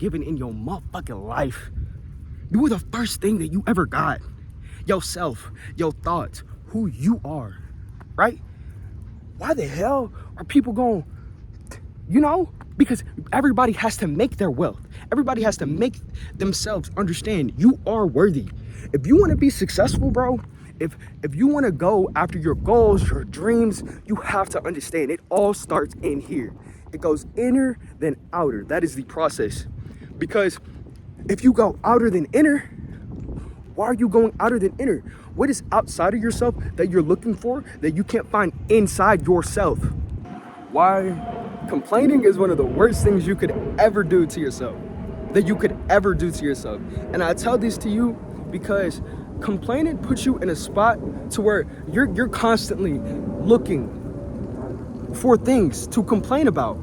given in your motherfucking life. You were the first thing that you ever got. Yourself, your thoughts, who you are, right? Why the hell are people going, because everybody has to make their wealth. Everybody has to make themselves understand you are worthy. If you want to be successful, bro, if you want to go after your goals, your dreams, you have to understand it all starts in here. It goes inner, then outer. That is the process. Because if you go outer than inner, why are you going outer than inner? What is outside of yourself that you're looking for that you can't find inside yourself? Why complaining is one of the worst things you could ever do to yourself. And I tell this to you because complaining puts you in a spot to where you're constantly looking for things to complain about.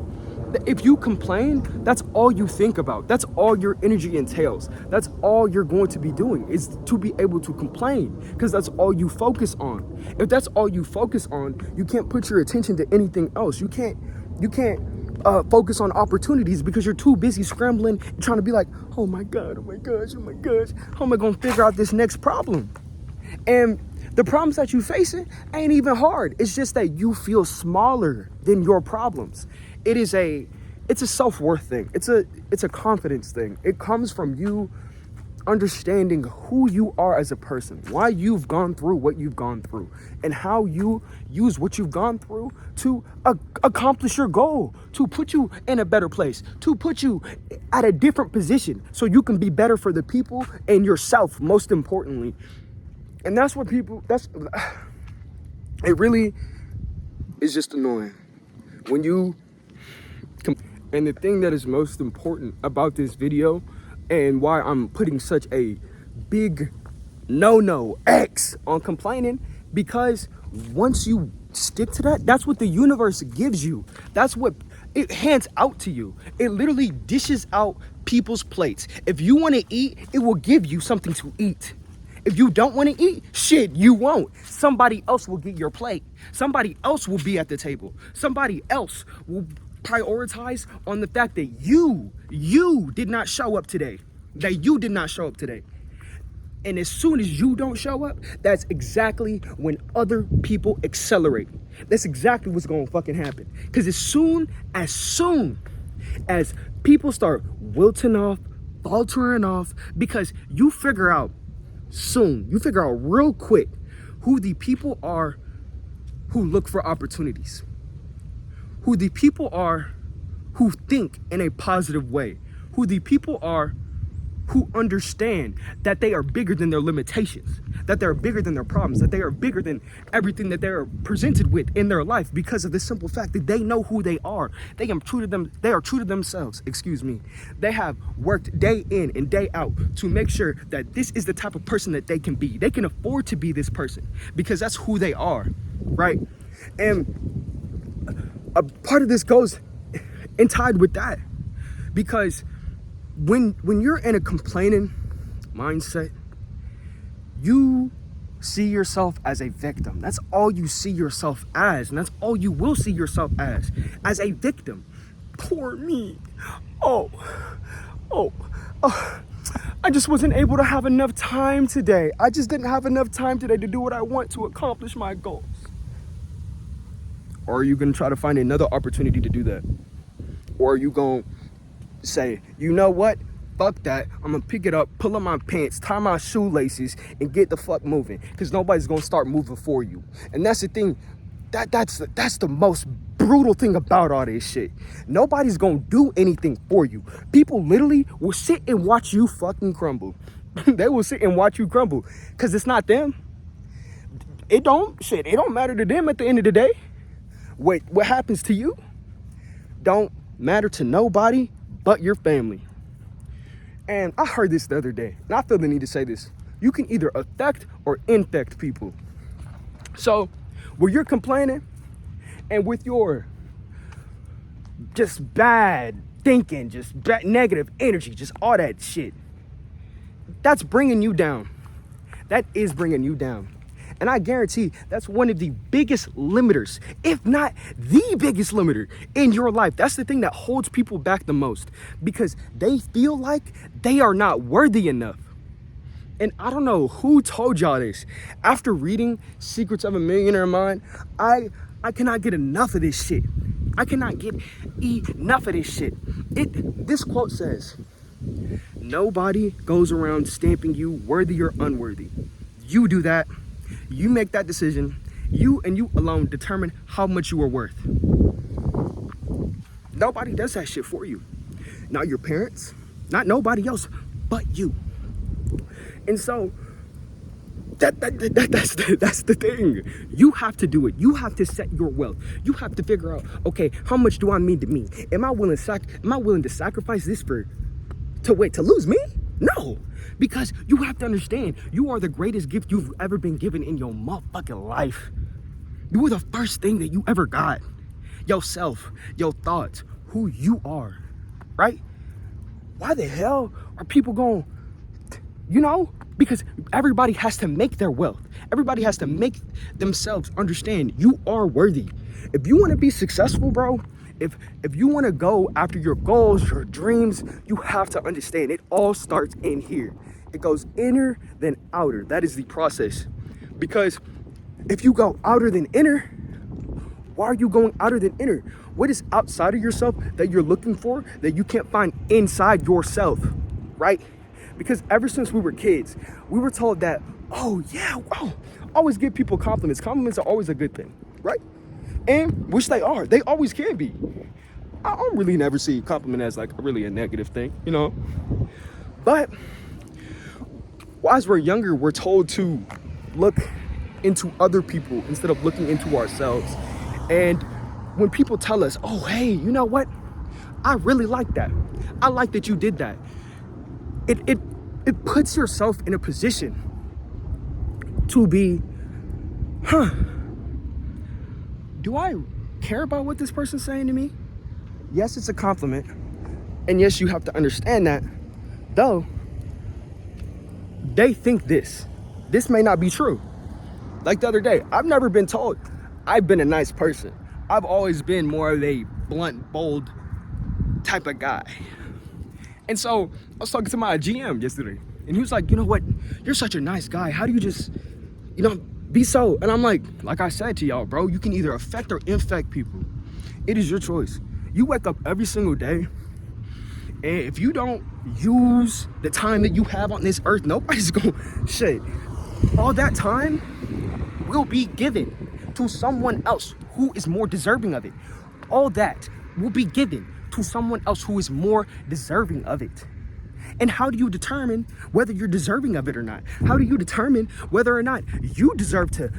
If you complain, that's all you think about. That's all your energy entails. That's all you're going to be doing is to be able to complain, because that's all you focus on. If that's all you focus on, you can't put your attention to anything else. You can't focus on opportunities because you're too busy scrambling and trying to be like, oh my gosh, how am I going to figure out this next problem? And the problems that you're facing ain't even hard. It's just that you feel smaller than your problems. It's a self-worth thing. It's a confidence thing. It comes from you understanding who you are as a person, why you've gone through what you've gone through, and how you use what you've gone through to accomplish your goal, to put you in a better place, to put you at a different position so you can be better for the people and yourself, most importantly. And that's what it really is just annoying when you, and the thing that is most important about this video and why I'm putting such a big no X on complaining, because once you stick to that, that's what the universe gives you. That's what it hands out to you. It literally dishes out people's plates. If you want to eat, it will give you something to eat. If you don't want to eat, shit, you won't. Somebody else will get your plate. Somebody else will be at the table. Somebody else will prioritize on the fact that you did not show up today. And as soon as you don't show up, that's exactly when other people accelerate. That's exactly what's going to fucking happen. Because as soon as people start wilting off, faltering off, because you figure out real quick who the people are who look for opportunities, who the people are who think in a positive way, who the people are who understand that they are bigger than their limitations, that they're bigger than their problems, that they are bigger than everything that they're presented with in their life, because of the simple fact that they know who they are. They are true to themselves, They have worked day in and day out to make sure that this is the type of person that they can be. They can afford to be this person because that's who they are, right? And a part of this goes and tied with that, because when you're in a complaining mindset, you see yourself as a victim. That's all you see yourself as, and that's all you will see yourself as a victim. Poor me. Oh, I just wasn't able to have enough time today. I just didn't have enough time today to do what I want to accomplish my goals. Or are you going to try to find another opportunity to do that? Or are you going to say, you know what? Fuck that. I'm going to pick it up, pull up my pants, tie my shoelaces, and get the fuck moving. Because nobody's going to start moving for you. And that's the thing. That's the most brutal thing about all this shit. Nobody's going to do anything for you. People literally will sit and watch you fucking crumble. They will sit and watch you crumble. Because it's not them. It don't matter to them at the end of the day. What happens to you don't matter to nobody but your family. And I heard this the other day, and I feel the need to say this. You can either affect or infect people. So when you're complaining and with your just bad thinking, just bad negative energy, just all that shit, that's bringing you down. That is bringing you down. And I guarantee that's one of the biggest limiters, if not the biggest limiter in your life. That's the thing that holds people back the most, because they feel like they are not worthy enough. And I don't know who told y'all this. After reading Secrets of a Millionaire Mind, I cannot get enough of this shit. I cannot get enough of this shit. This quote says, nobody goes around stamping you worthy or unworthy. You do that. You make that decision. You and you alone determine how much you are worth. Nobody does that shit for you. Not your parents, not nobody else, but you. And so that's the thing. You have to do it. You have to set your wealth. You have to figure out, okay, how much do I mean to me? Am I willing to sacrifice this to lose me? No, because you have to understand, you are the greatest gift you've ever been given in your motherfucking life. You were the first thing that you ever got. Yourself, your thoughts, who you are, right? Why the hell are people going, because everybody has to make their wealth. Everybody has to make themselves understand you are worthy. If you want to be successful, bro, if you want to go after your goals, your dreams, you have to understand it all starts in here. It goes inner, then outer. That is the process. Because if you go outer than inner, why are you going outer than inner? What is outside of yourself that you're looking for that you can't find inside yourself, right? Because ever since we were kids, we were told that, oh yeah, wow, always give people compliments. Compliments are always a good thing, right? And which they are. They always can be. I don't really never see compliment as like really a negative thing, But as we're younger, we're told to look into other people instead of looking into ourselves. And when people tell us, oh, hey, you know what? I really like that. I like that you did that. It puts yourself in a position to be, do I care about what this person's saying to me? Yes, it's a compliment. And yes, you have to understand that, though, they think this may not be true. Like the other day, I've never been told I've been a nice person. I've always been more of a blunt, bold type of guy. And so I was talking to my GM yesterday, and he was like, you know what? You're such a nice guy. How do you just, be so? And I'm like I said to y'all, bro, you can either affect or infect people. It is your choice. You wake up every single day, and if you don't use the time that you have on this earth, nobody's going to shit. All that time will be given to someone else who is more deserving of it. All that will be given to someone else who is more deserving of it. And how do you determine whether you're deserving of it or not? How do you determine whether or not you deserve to,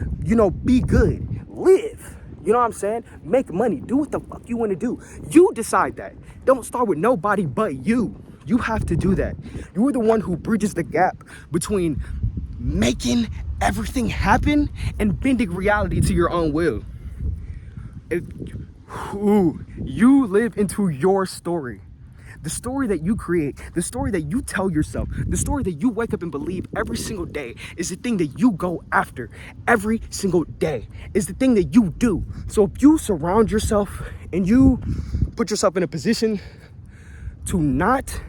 be good, live, you know what I'm saying? Make money, do what the fuck you want to do. You decide that. Don't start with nobody but you. You have to do that. You're the one who bridges the gap between making everything happen and bending reality to your own will. You live into your story. The story that you create, the story that you tell yourself, the story that you wake up and believe every single day is the thing that you go after every single day, is the thing that you do. So if you surround yourself and you put yourself in a position to not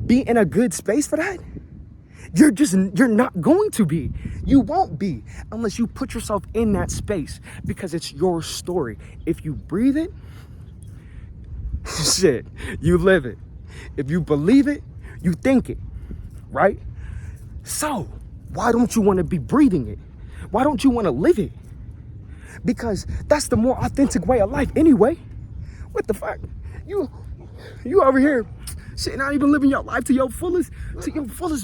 be in a good space for that, you're not going to be. You won't be unless you put yourself in that space, because it's your story. If you breathe it, shit, you live it. If you believe it, you think it, right? So why don't you want to be breathing it? Why don't you want to live it? Because that's the more authentic way of life anyway. What the fuck? You over here, shit, not even living your life to your fullest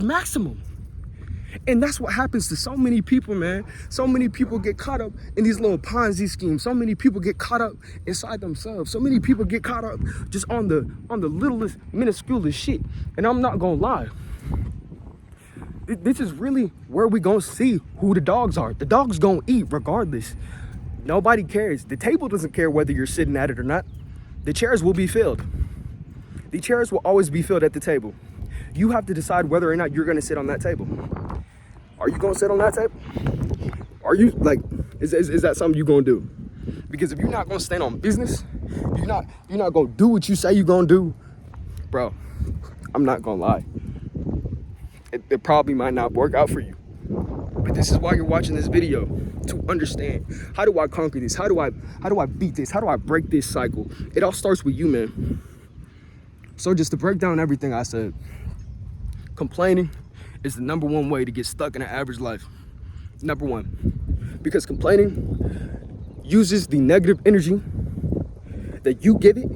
maximum. And that's what happens to so many people, man. So many people get caught up in these little Ponzi schemes. So many people get caught up inside themselves. So many people get caught up just on the littlest, minusculest shit. And I'm not gonna lie. This is really where we gonna see who the dogs are. The dogs gonna eat regardless. Nobody cares. The table doesn't care whether you're sitting at it or not. The chairs will be filled. The chairs will always be filled at the table. You have to decide whether or not you're gonna sit on that table. Are you gonna sit on that table? Are you like, is that something you gonna do? Because if you're not gonna stand on business, you're not gonna do what you say you're gonna do, bro, I'm not gonna lie. It probably might not work out for you. But this is why you're watching this video, to understand, how do I conquer this? How do I beat this? How do I break this cycle? It all starts with you, man. So just to break down everything I said, complaining is the #1 way to get stuck in an average life. #1. Because complaining uses the negative energy that you give it,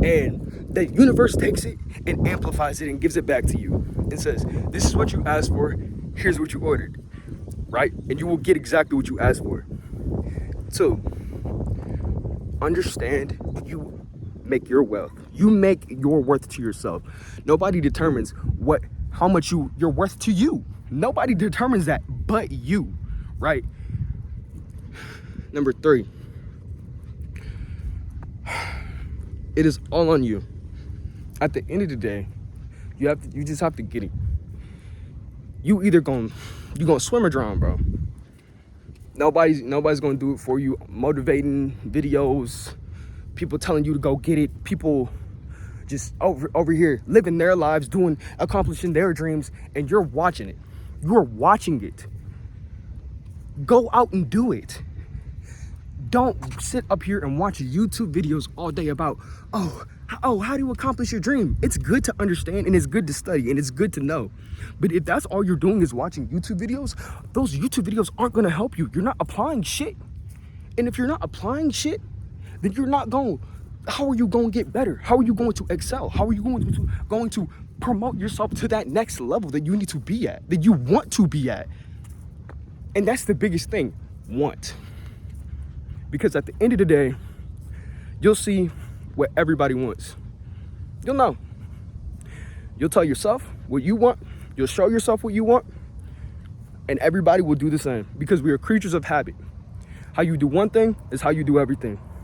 and the universe takes it and amplifies it and gives it back to you and says, this is what you asked for, here's what you ordered, right? And you will get exactly what you asked for. 2, understand you make your wealth. You make your worth to yourself. Nobody determines how much you're worth to you. Nobody determines that but you, right? 3, it is all on you. At the end of the day, you just have to get it. You either gonna swim or drown, bro. Nobody's gonna do it for you. Motivating videos, people telling you to go get it, people just over here living their lives, accomplishing their dreams, and you're watching it. You're watching it. Go out and do it. Don't sit up here and watch YouTube videos all day about, how do you accomplish your dream? It's good to understand, and it's good to study, and it's good to know. But if that's all you're doing is watching YouTube videos, those YouTube videos aren't gonna help you. You're not applying shit. And if you're not applying shit, then how are you going to get better? How are you going to excel? How are you going to promote yourself to that next level that you need to be at, that you want to be at? And that's the biggest thing, want. Because at the end of the day, you'll see what everybody wants. You'll know. You'll tell yourself what you want. You'll show yourself what you want. And everybody will do the same, because we are creatures of habit. How you do one thing is how you do everything.